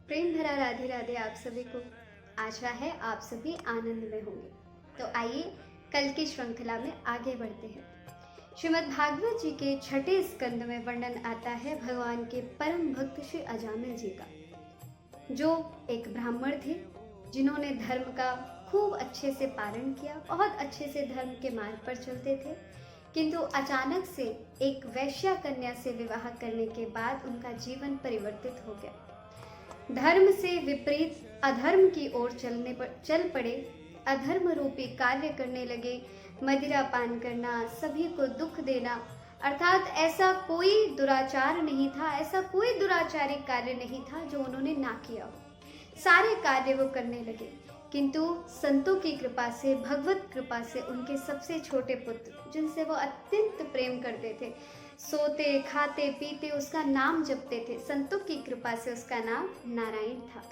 प्रेम भरा राधे राधे आप सभी को। आशा है आप सभी आनंद में होंगे। तो आइए कल की श्रृंखला में आगे बढ़ते हैं। श्रीमद् भागवत जी के छठे स्कंद में वर्णन आता है भगवान के परम भक्त श्री अजामिल जी का, जो एक ब्राह्मण थे जिन्होंने धर्म का खूब अच्छे से पालन किया, बहुत अच्छे से धर्म के मार्ग पर चलते थे। किंतु अचानक से एक वैश्या कन्या से विवाह करने के बाद उनका जीवन परिवर्तित हो गया। धर्म से विपरीत अधर्म की ओर चल पड़े, अधर्म रूपी कार्य करने लगे। मदिरा पान करना, सभी को दुख देना, अर्थात ऐसा कोई दुराचार नहीं था, ऐसा कोई दुराचारी कार्य नहीं था जो उन्होंने ना किया हो। सारे कार्य वो करने लगे। किंतु संतों की कृपा से, भगवत कृपा से उनके सबसे छोटे पुत्र, जिनसे वो अत्यंत प्रेम करते थे, सोते खाते पीते उसका नाम जपते थे, संतों की कृपा से उसका नाम नारायण था।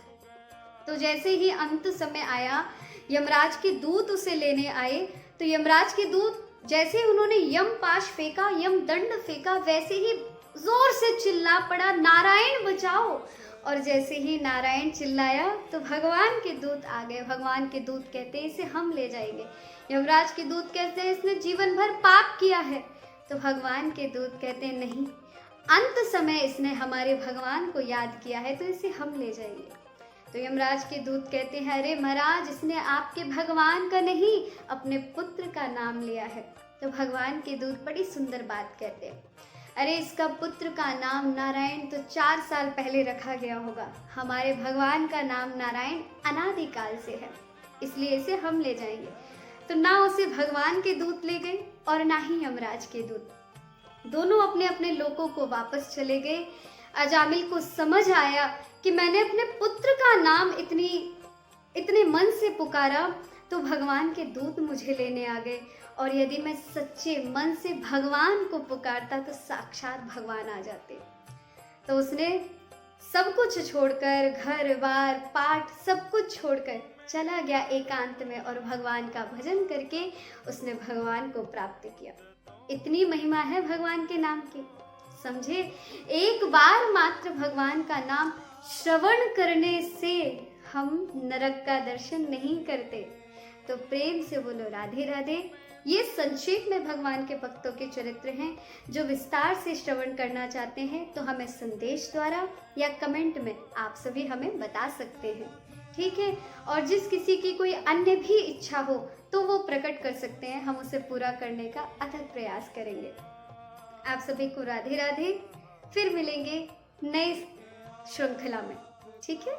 तो जैसे ही अंत समय आया, यमराज के दूत उसे लेने आए, तो यमराज के दूत जैसे ही उन्होंने यम पाश फेंका, यम दंड फेंका, वैसे ही जोर से चिल्ला पड़ा, नारायण बचाओ। और जैसे ही नारायण चिल्लाया तो भगवान के दूत आ गए। भगवान के दूत कहते हैं इसे हम ले जाएंगे। यमराज के दूत कहते हैं इसने जीवन भर पाप किया है। तो भगवान के दूत कहते हैं नहीं, अंत समय इसने हमारे भगवान को याद किया है, तो इसे हम ले जाएंगे। तो यमराज के दूत कहते हैं अरे महाराज, इसने आपके भगवान का नहीं, अपने पुत्र का नाम लिया है। तो भगवान के दूत बड़ी सुंदर बात कहते हैं, अरे इसका पुत्र का नाम नारायण तो 4 साल पहले रखा गया होगा। हमारे भगवान का नाम नारायण अनादिकाल से है, इसलिए इसे हम ले जाएंगे। तो ना उसे भगवान के दूत ले गए और ना ही यमराज के दूत, दोनों अपने अपने लोकों को वापस चले गए। अजामिल को समझ आया कि मैंने अपने पुत्र का नाम इतने मन से पुकारा तो भगवान के दूत मुझे लेने आ गए, और यदि मैं सच्चे मन से भगवान को पुकारता तो साक्षात भगवान आ जाते। तो उसने सब कुछ छोड़कर, घर बार पाठ सब कुछ छोड़कर चला गया एकांत में, और भगवान का भजन करके उसने भगवान को प्राप्त किया। इतनी महिमा है भगवान के नाम की, समझे। एक बार मात्र भगवान का नाम श्रवण करने से हम नरक का दर्शन नहीं करते। तो प्रेम से बोलो राधे राधे। ये संक्षेप में भगवान के भक्तों के चरित्र हैं। जो विस्तार से श्रवण करना चाहते हैं तो हमें संदेश द्वारा या कमेंट में आप सभी हमें बता सकते हैं, ठीक है। और जिस किसी की कोई अन्य भी इच्छा हो तो वो प्रकट कर सकते हैं, हम उसे पूरा करने का अथक प्रयास करेंगे। आप सभी को राधे राधे। फिर मिलेंगे नई श्रृंखला में, ठीक है।